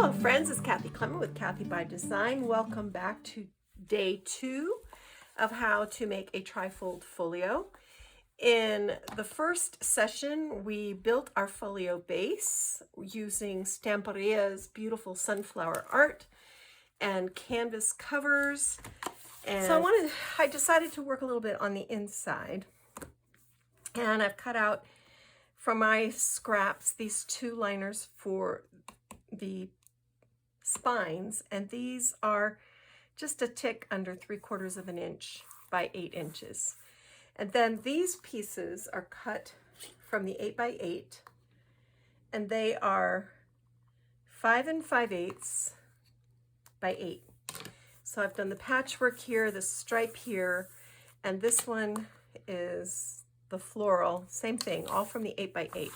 Hello friends, it's Kathy Clement with Kathy by Design. Welcome back to day 2 of how to make a trifold folio. In the first session, we built our folio base using Stamperia's beautiful sunflower art and canvas covers. And so I decided to work a little bit on the inside. And I've cut out from my scraps these 2 liners for the spines, and these are just a tick under 3/4 of an inch by 8 inches. And then these pieces are cut from the 8 by 8, and they are 5 5/8 by 8. So I've done the patchwork here, the stripe here, and this one is the floral, same thing, all from the 8 by 8,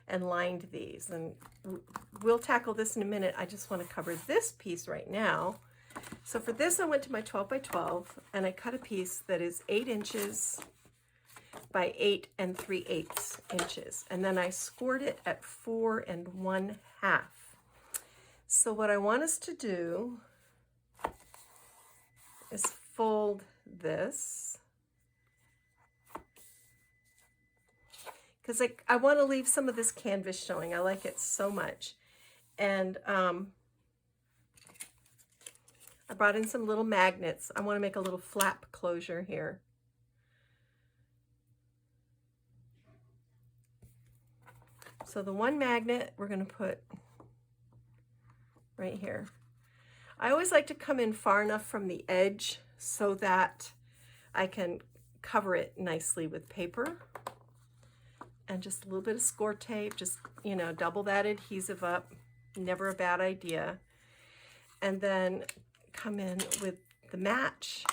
and lined these. And we'll tackle this in a minute. I just want to cover this piece right now. So for this, I went to my 12 by 12, and I cut a piece that is 8 inches by 8 3/8 inches. And then I scored it at 4 1/2. So what I want us to do is fold this, because I want to leave some of this canvas showing. I like it so much. And I brought in some little magnets. I want to make a little flap closure here. So the one magnet we're going to put right here. I always like to come in far enough from the edge so that I can cover it nicely with paper. And just a little bit of score tape, just, you know, double that adhesive up, never a bad idea. And then come in with the match.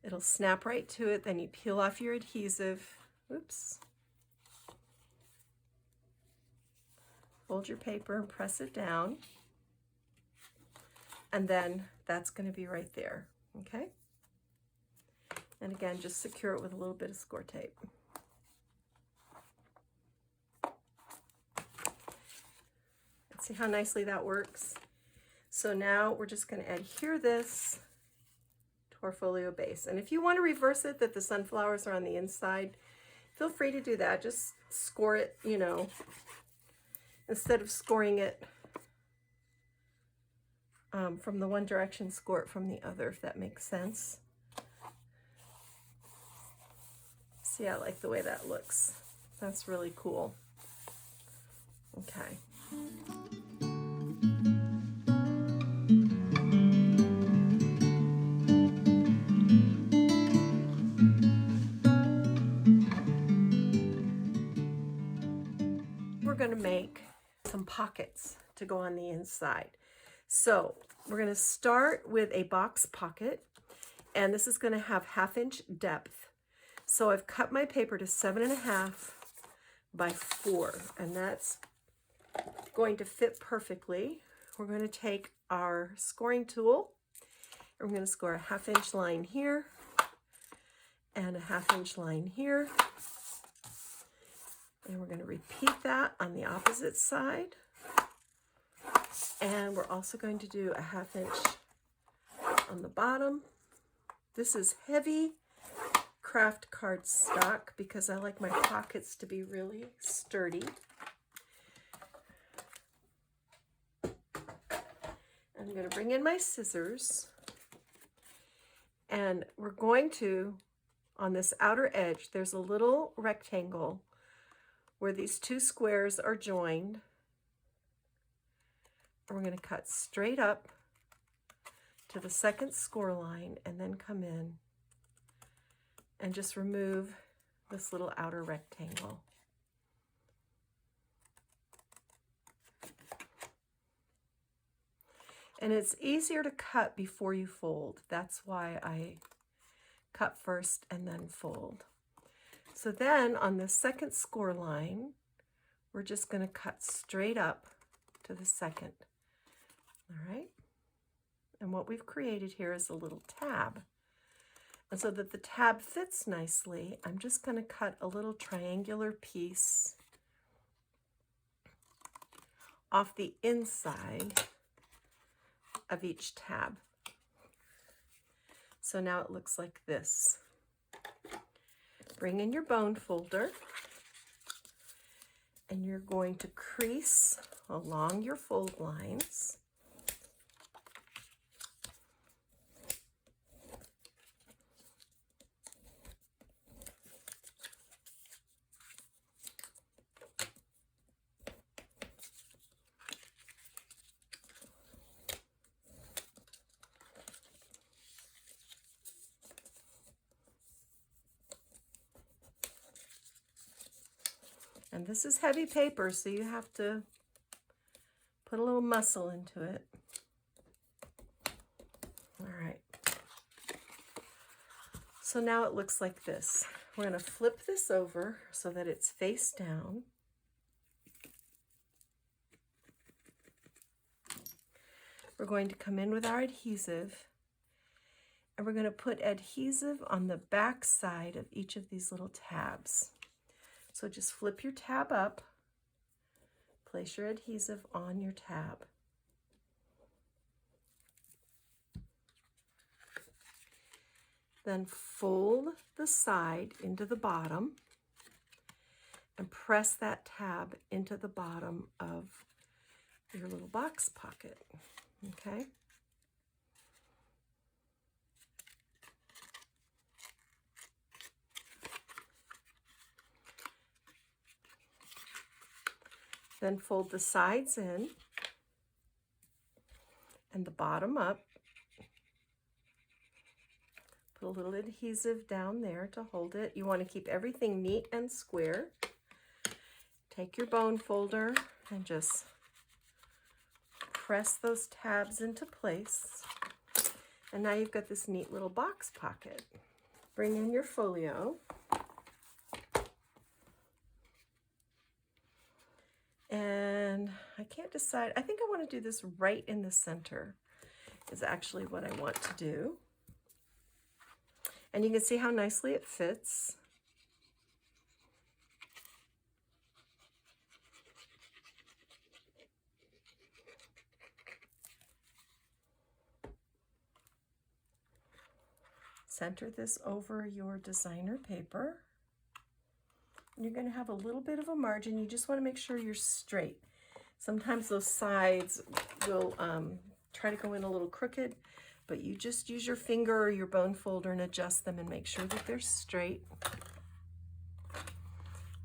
It'll snap right to it, then you peel off your adhesive. Oops. Fold your paper and press it down. And then that's going to be right there, okay? And again, just secure it with a little bit of score tape. See how nicely that works? So now we're just going to adhere this to our folio base. And if you want to reverse it, that the sunflowers are on the inside, feel free to do that. Just score it, you know, instead of scoring it from the one direction, score it from the other, if that makes sense. See, I like the way that looks. That's really cool. Okay. We're going to make some pockets to go on the inside. So we're going to start with a box pocket, and this is going to have 1/2 inch depth. So I've cut my paper to 7 1/2 by 4, and that's going to fit perfectly. We're going to take our scoring tool, and we're going to score a 1/2 inch line here and a 1/2 inch line here. And we're going to repeat that on the opposite side. And we're also going to do a 1/2 inch on the bottom. This is heavy craft card stock because I like my pockets to be really sturdy. I'm going to bring in my scissors, and we're going to, on this outer edge, there's a little rectangle where these 2 squares are joined. We're going to cut straight up to the second score line and then come in and just remove this little outer rectangle. And it's easier to cut before you fold. That's why I cut first and then fold. So then on the second score line, we're just going to cut straight up to the second. All right. And what we've created here is a little tab. And so that the tab fits nicely, I'm just going to cut a little triangular piece off the inside of each tab. So now it looks like this. Bring in your bone folder, and you're going to crease along your fold lines. And this is heavy paper, so you have to put a little muscle into it. All right. So now it looks like this. We're going to flip this over so that it's face down. We're going to come in with our adhesive, and we're going to put adhesive on the back side of each of these little tabs. So just flip your tab up, place your adhesive on your tab. Then fold the side into the bottom and press that tab into the bottom of your little box pocket, okay? Then fold the sides in and the bottom up. Put a little adhesive down there to hold it. You want to keep everything neat and square. Take your bone folder and just press those tabs into place. And now you've got this neat little box pocket. Bring in your folio. And I can't decide. I think I want to do this right in the center is actually what I want to do. And you can see how nicely it fits. Center this over your designer paper. You're going to have a little bit of a margin. You just want to make sure you're straight. Sometimes those sides will try to go in a little crooked, but you just use your finger or your bone folder and adjust them and make sure that they're straight.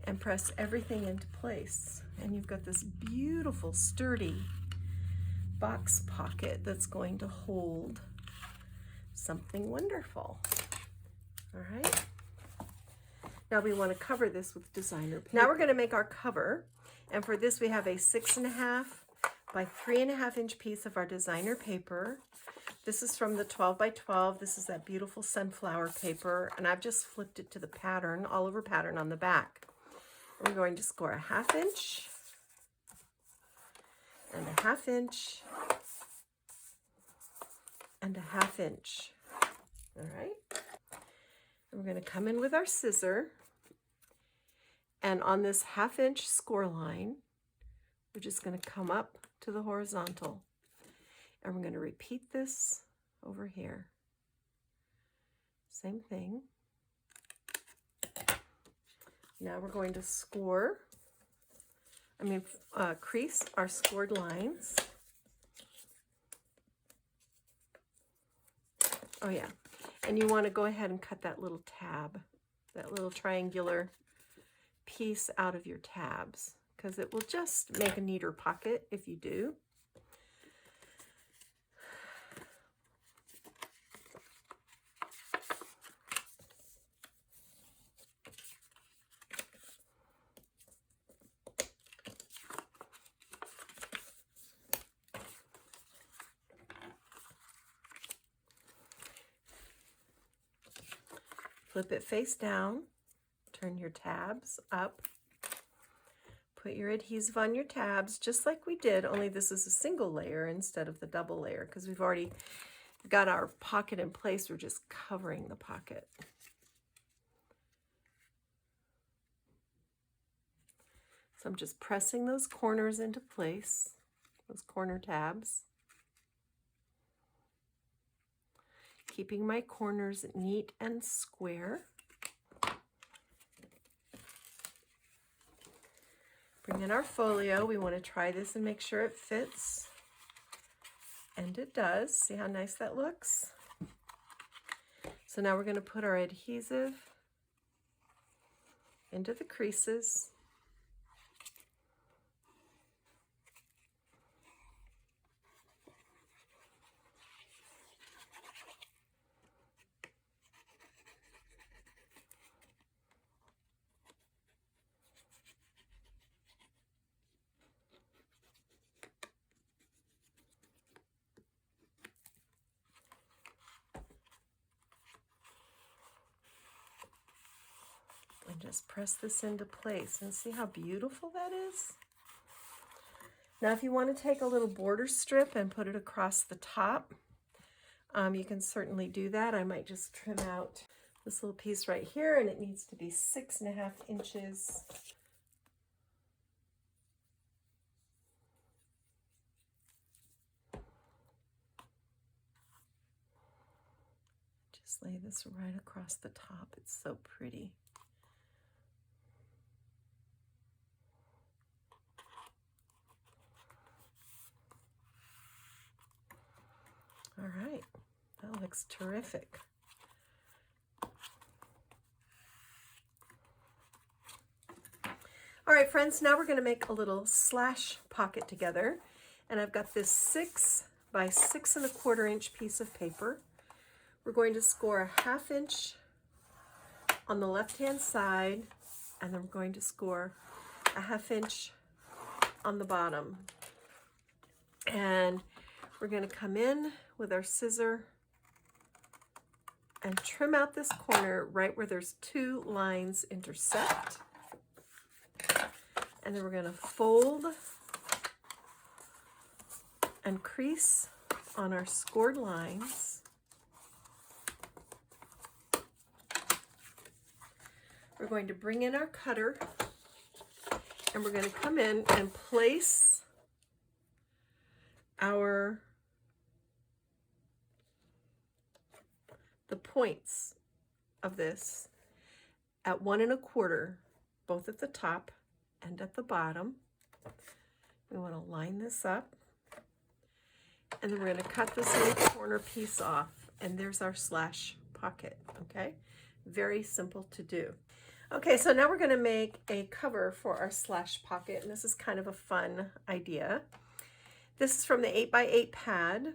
And press everything into place. And you've got this beautiful, sturdy box pocket that's going to hold something wonderful. All right. Now we want to cover this with designer paper. Now we're going to make our cover. And for this we have a 6.5 by 3.5 inch piece of our designer paper. This is from the 12 by 12. This is that beautiful sunflower paper. And I've just flipped it to the pattern, all over pattern on the back. I'm going to score a 1/2 inch and a 1/2 inch and a 1/2 inch. All right. And we're going to come in with our scissor. And on this 1/2 inch score line, we're just going to come up to the horizontal. And we're going to repeat this over here. Same thing. Now we're going to crease our scored lines. Oh yeah, and you want to go ahead and cut that little tab, that little triangular piece out of your tabs, because it will just make a neater pocket if you do. Flip it face down, turn your tabs up, put your adhesive on your tabs just like we did, only this is a single layer instead of the double layer because we've already got our pocket in place. We're just covering the pocket. So I'm just pressing those corners into place those corner tabs. Keeping my corners neat and square. Bring in our folio. We want to try this and make sure it fits. And it does. See how nice that looks? So now we're going to put our adhesive into the creases. And just press this into place and see how beautiful that is. Now if you want to take a little border strip and put it across the top, you can certainly do that. I might just trim out this little piece right here, and it needs to be 6.5 inches. Just lay this right across the top. It's so pretty. All right, that looks terrific. All right, friends, now we're going to make a little slash pocket together. And I've got this 6 by 6.25 inch piece of paper. We're going to score a 1/2 inch on the left-hand side, and then we're going to score a 1/2 inch on the bottom. And we're going to come in with our scissor and trim out this corner right where there's 2 lines intersect. And then we're going to fold and crease on our scored lines. We're going to bring in our cutter, and we're going to come in and place the points of this at 1 1/4, both at the top and at the bottom. We want to line this up, and then we're going to cut this little corner piece off, and there's our slash pocket. Okay, very simple to do. Okay, so now we're going to make a cover for our slash pocket, and this is kind of a fun idea. This is from the 8 by 8 pad,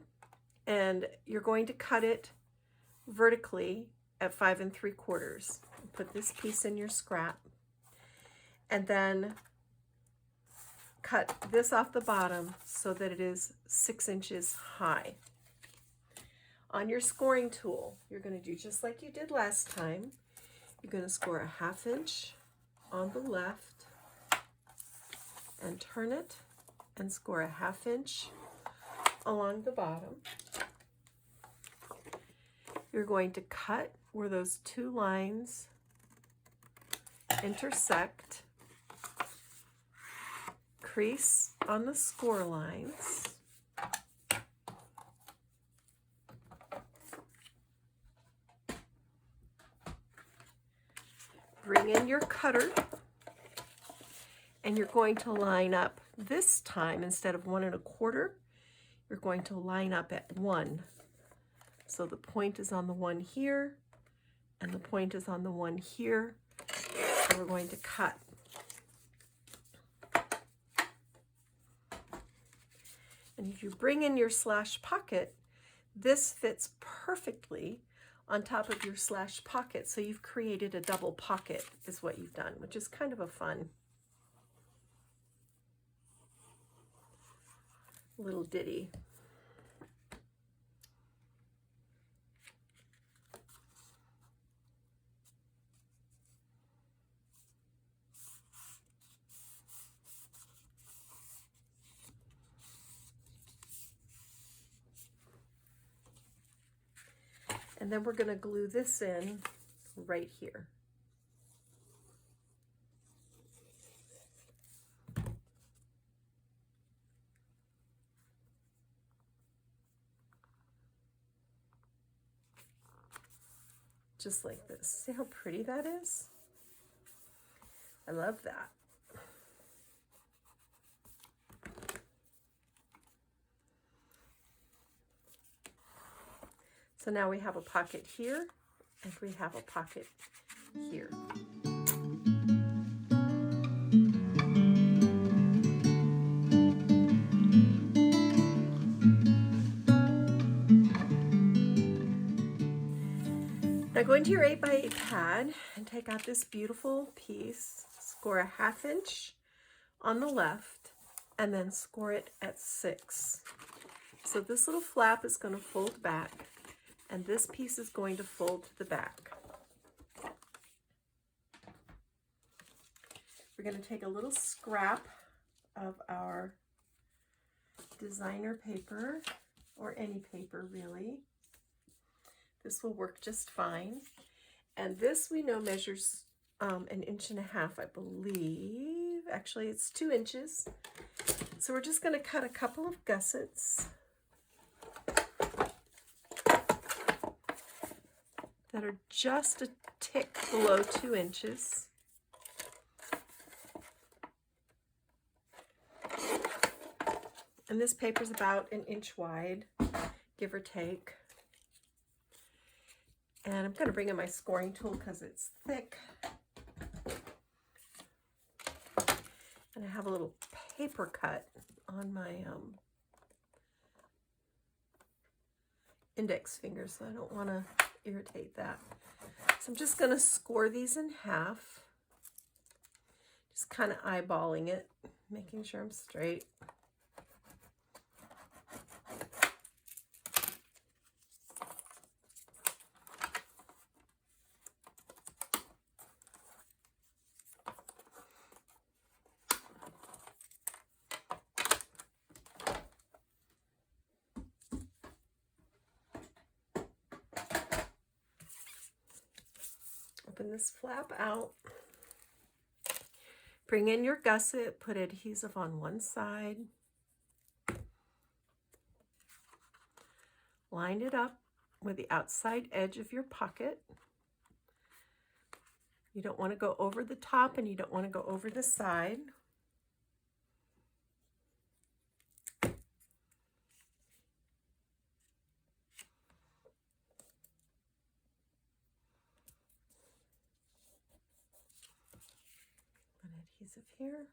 and you're going to cut it vertically at 5 3/4. Put this piece in your scrap, and then cut this off the bottom so that it is 6 inches high. On your scoring tool, you're going to do just like you did last time. You're going to score a 1/2 inch on the left and turn it and score a 1/2 inch along the bottom. You're going to cut where those 2 lines intersect, crease on the score lines, bring in your cutter, and you're going to line up this time. Instead of 1 1/4, you're going to line up at 1. So the point is on the one here, and the point is on the one here, and we're going to cut. And if you bring in your slash pocket, this fits perfectly on top of your slash pocket. So you've created a double pocket is what you've done, which is kind of a fun little ditty. And then we're going to glue this in right here. just like this. See how pretty that is? I love that. So now we have a pocket here, and we have a pocket here. Now go into your 8x8 pad and take out this beautiful piece, score a 1/2 inch on the left, and then score it at 6. So this little flap is going to fold back, and this piece is going to fold to the back. We're going to take a little scrap of our designer paper, or any paper really. This will work just fine. And this we know measures 1.5 inches, I believe. Actually, it's 2 inches. So we're just going to cut a couple of gussets that are just a tick below 2 inches. And this paper is about 1 inch wide, give or take. And I'm going to bring in my scoring tool because it's thick. And I have a little paper cut on my index finger, so I don't want to irritate that. So I'm just going to score these in half. Just kind of eyeballing it, making sure I'm straight. Open this flap out, bring in your gusset, put adhesive on one side, line it up with the outside edge of your pocket. You don't want to go over the top and you don't want to go over the side. Adhesive here.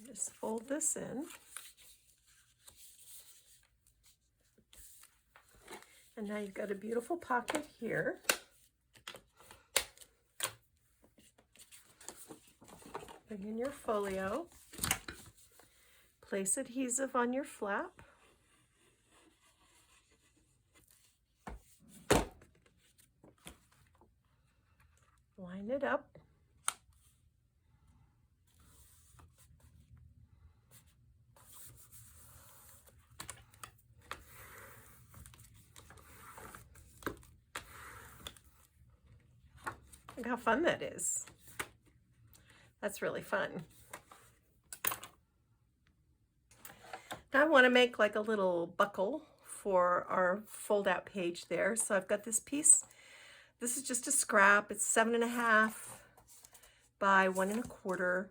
Just fold this in. And now you've got a beautiful pocket here. Bring in your folio. Place adhesive on your flap. Line it up. Look how fun that is. That's really fun. Now I want to make like a little buckle for our fold out page there. So I've got this piece. This is just a scrap. It's 7.5 by 1 1/4.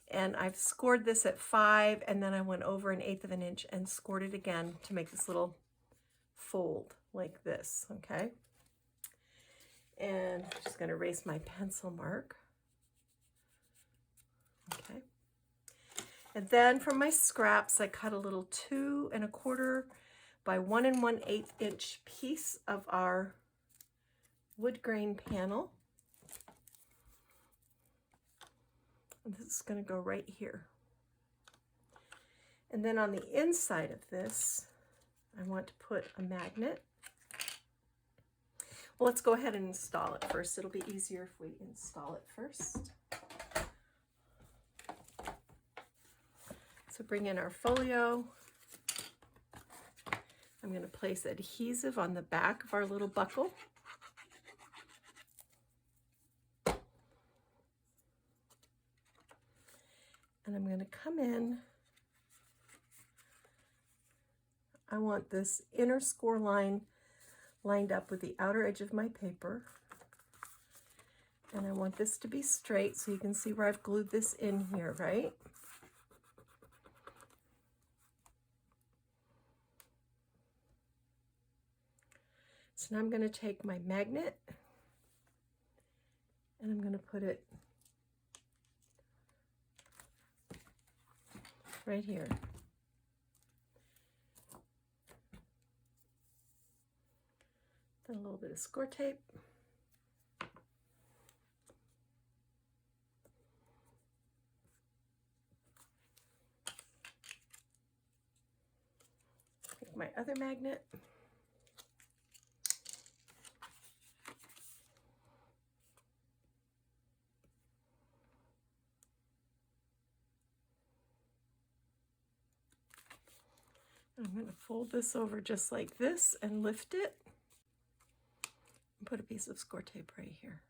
And I've scored this at 5, and then I went over 1/8 of an inch and scored it again to make this little fold like this, okay? And I'm just going to erase my pencil mark. Okay. And then from my scraps, I cut a little 2 1/4 by 1 1/8 inch piece of our wood grain panel. And this is going to go right here. And then on the inside of this, I want to put a magnet. Well, let's go ahead and install it first. It'll be easier if we install it first. So bring in our folio. I'm going to place adhesive on the back of our little buckle. And I'm going to come in I want this inner score line lined up with the outer edge of my paper. And I want this to be straight, so you can see where I've glued this in here, right? So now I'm going to take my magnet and I'm going to put it right here. Then a little bit of score tape. Take my other magnet. I'm going to fold this over just like this and lift it and put a piece of score tape right here.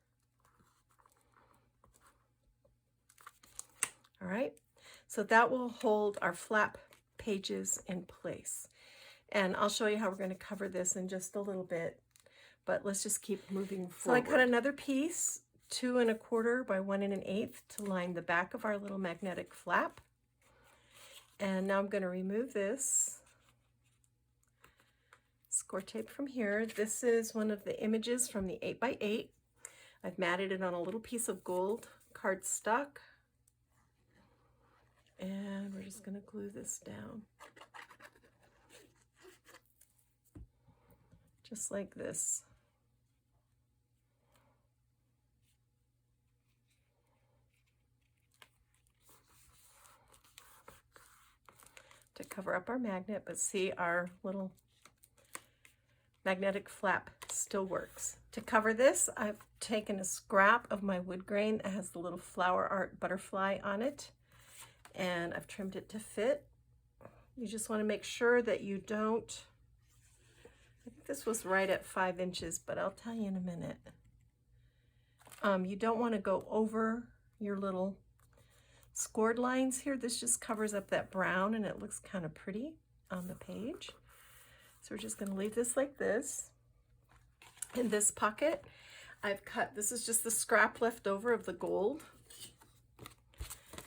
All right, so that will hold our flap pages in place. And I'll show you how we're going to cover this in just a little bit, but let's just keep moving forward. So I cut another piece, 2 1/4 by 1 1/8 to line the back of our little magnetic flap. And now I'm going to remove this score tape from here. This is one of the images from the 8x8. I've matted it on a little piece of gold cardstock. And we're just going to glue this down. Just like this. To cover up our magnet, but see, our little magnetic flap still works. To cover this, I've taken a scrap of my wood grain that has the little flower art butterfly on it, and I've trimmed it to fit. You just want to make sure that you don't, I think this was right at 5 inches, but I'll tell you in a minute. You don't want to go over your little scored lines here. This just covers up that brown and it looks kind of pretty on the page. So we're just going to leave this like this. In this pocket, I've cut, this is just the scrap left over of the gold.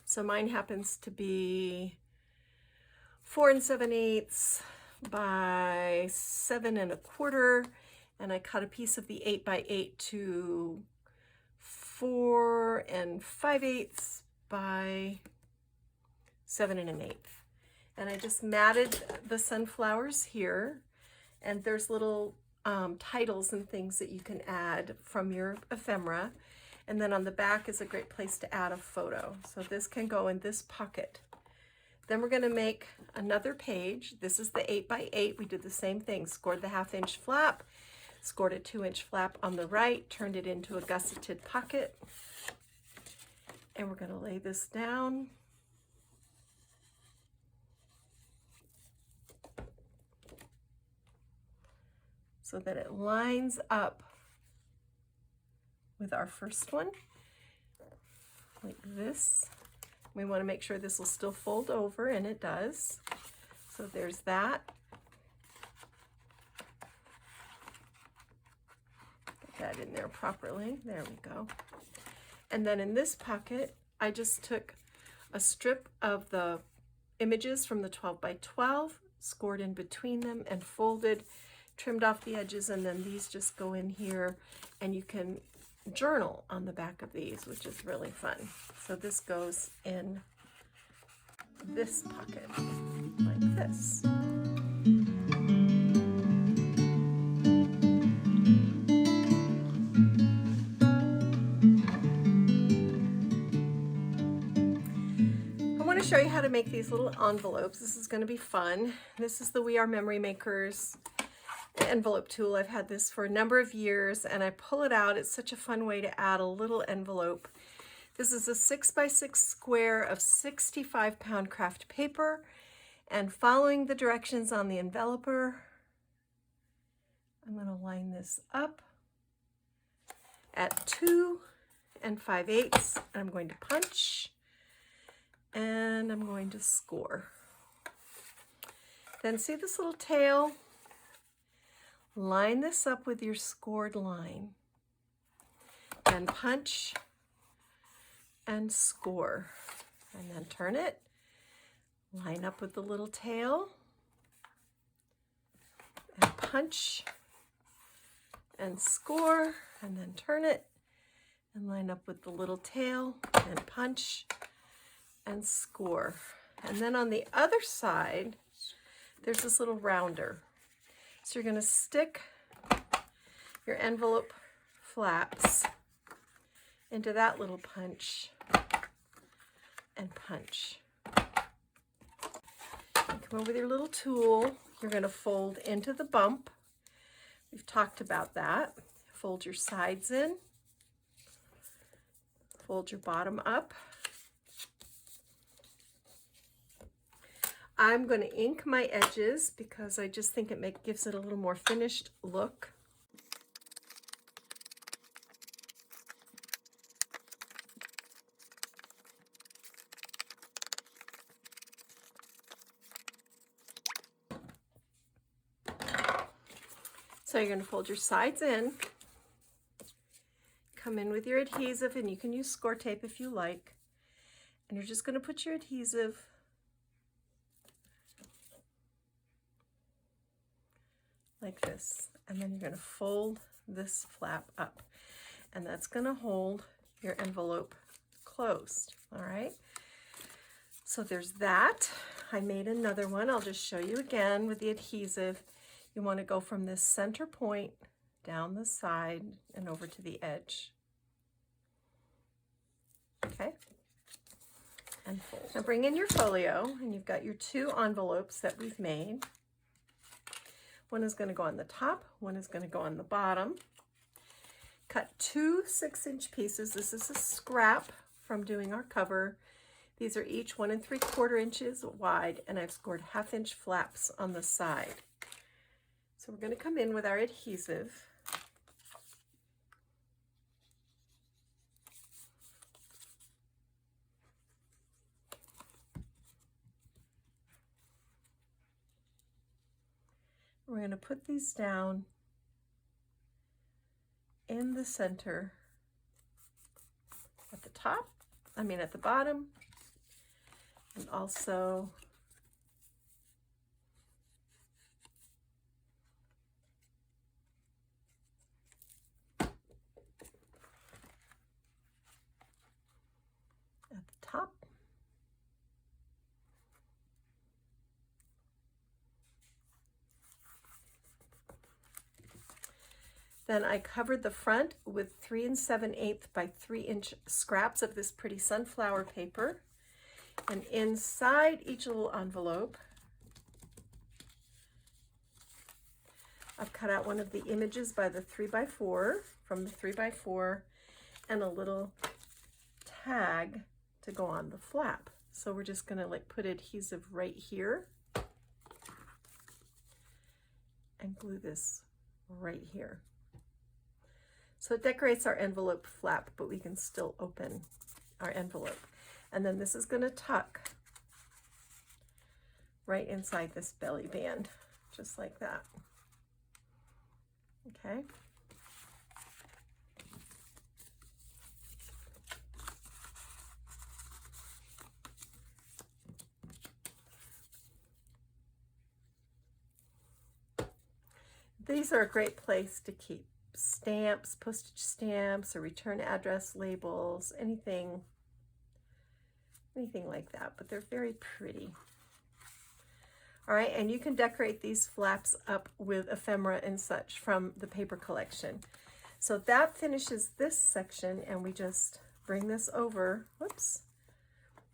So mine happens to be 4 7/8 by 7 1/4, and I cut a piece of the 8x8 to 4 5/8 by 7 1/8. And I just matted the sunflowers here, and there's little titles and things that you can add from your ephemera. And then on the back is a great place to add a photo. So this can go in this pocket. Then we're going to make another page. This is the 8x8. We did the same thing, scored the 1/2 inch flap, scored a 2 inch flap on the right, turned it into a gusseted pocket. And we're going to lay this down. So that it lines up with our first one, like this. We want to make sure this will still fold over, and it does. So there's that. Get that in there properly. There we go. And then in this pocket, I just took a strip of the images from the 12x12, scored in between them and folded, trimmed off the edges, and then these just go in here, and you can journal on the back of these, which is really fun. So this goes in this pocket like this. I want to show you how to make these little envelopes. This is going to be fun. This is the We Are Memory Makers envelope tool. I've had this for a number of years, and I pull it out. It's such a fun way to add a little envelope. This is a 6x6 square of 65-pound craft paper, and following the directions on the enveloper, I'm going to line this up at 2 5/8, and I'm going to punch, and I'm going to score. Then see this little tail? Line this up with your scored line. And punch and score. And then turn it. Line up with the little tail. And punch and score. And then turn it. And line up with the little tail. And punch and score. And then on the other side, there's this little rounder. So you're going to stick your envelope flaps into that little punch and punch. And come over with your little tool. You're going to fold into the bump. We've talked about that. Fold your sides in. Fold your bottom up. I'm going to ink my edges because I just think it gives it a little more finished look. So you're going to fold your sides in, come in with your adhesive, and you can use score tape if you like, and you're just going to put your adhesive like this, and then you're going to fold this flap up, and that's going to hold your envelope closed. All right, so there's that. I made another one. I'll just show you again with the adhesive. You want to go from this center point down the side and over to the edge. Okay, and fold. Now bring in your folio, and you've got your two envelopes that we've made. One is going to go on the top, one is going to go on the bottom. Cut two 6-inch pieces. This is a scrap from doing our cover. These are each 1 3/4 inches wide, and I've scored 1/2 inch flaps on the side. So we're going to come in with our adhesive. We're going to put these down in the center at the top, at the bottom, and also at the top. Then I covered the front with 3 7/8 by 3-inch scraps of this pretty sunflower paper. And inside each little envelope, I've cut out one of the images by the 3x4, from the 3x4, and a little tag to go on the flap. So we're just going to put adhesive right here and glue this right here. So it decorates our envelope flap, but we can still open our envelope. And then this is going to tuck right inside this belly band, just like that. Okay. These are a great place to keep stamps, postage stamps, or return address labels, anything like that, but they're very pretty. All right, and you can decorate these flaps up with ephemera and such from the paper collection. So that finishes this section, and we just bring this over, whoops,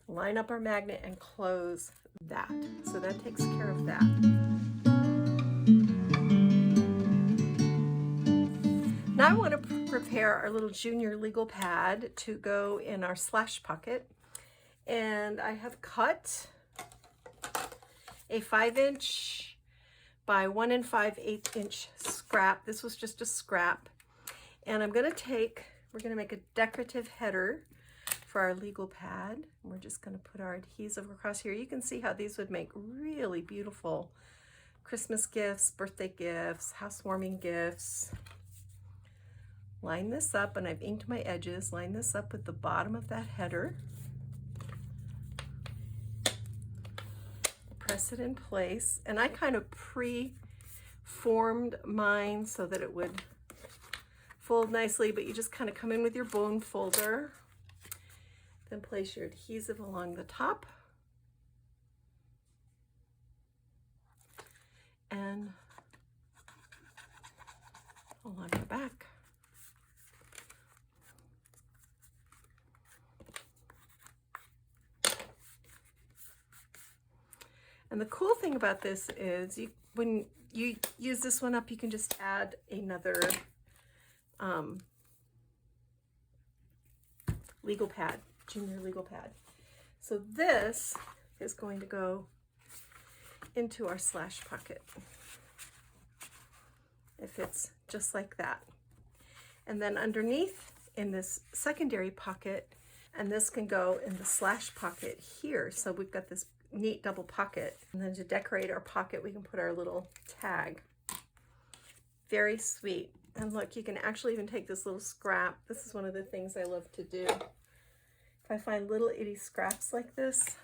line up our magnet and close that. So that takes care of that. Now I want to prepare our little junior legal pad to go in our slash pocket. And I have cut a 5-inch by 1 5/8 inch scrap. This was just a scrap. And we're going to make a decorative header for our legal pad. We're just going to put our adhesive across here. You can see how these would make really beautiful Christmas gifts, birthday gifts, housewarming gifts. Line this up, and I've inked my edges. Line this up with the bottom of that header. Press it in place, and I kind of pre-formed mine so that it would fold nicely, but you just kind of come in with your bone folder, then place your adhesive along the top and along the back. And the cool thing about this is when you use this one up, you can just add another legal pad, junior legal pad. So this is going to go into our slash pocket. It fits just like that. And then underneath in this secondary pocket, and this can go in the slash pocket here. So we've got this neat double pocket, and then to decorate our pocket we can put our little tag. Very sweet. And look, you can actually even take this little scrap. This is one of the things I love to do. If I find little itty scraps like this,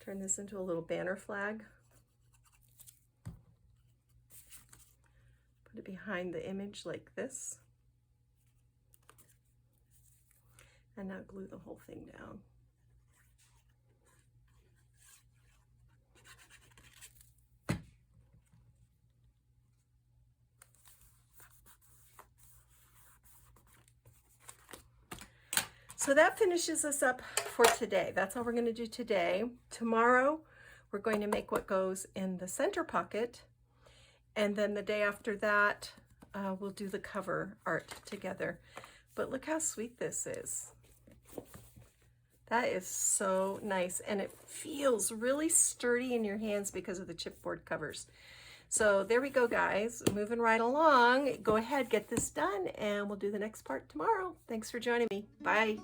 turn this into a little banner flag, put it behind the image like this. And now glue the whole thing down. So that finishes us up for today. That's all we're going to do today. Tomorrow, we're going to make what goes in the center pocket. And then the day after that, we'll do the cover art together. But look how sweet this is. That is so nice, and it feels really sturdy in your hands because of the chipboard covers. So there we go, guys. Moving right along. Go ahead, get this done, and we'll do the next part tomorrow. Thanks for joining me. Bye.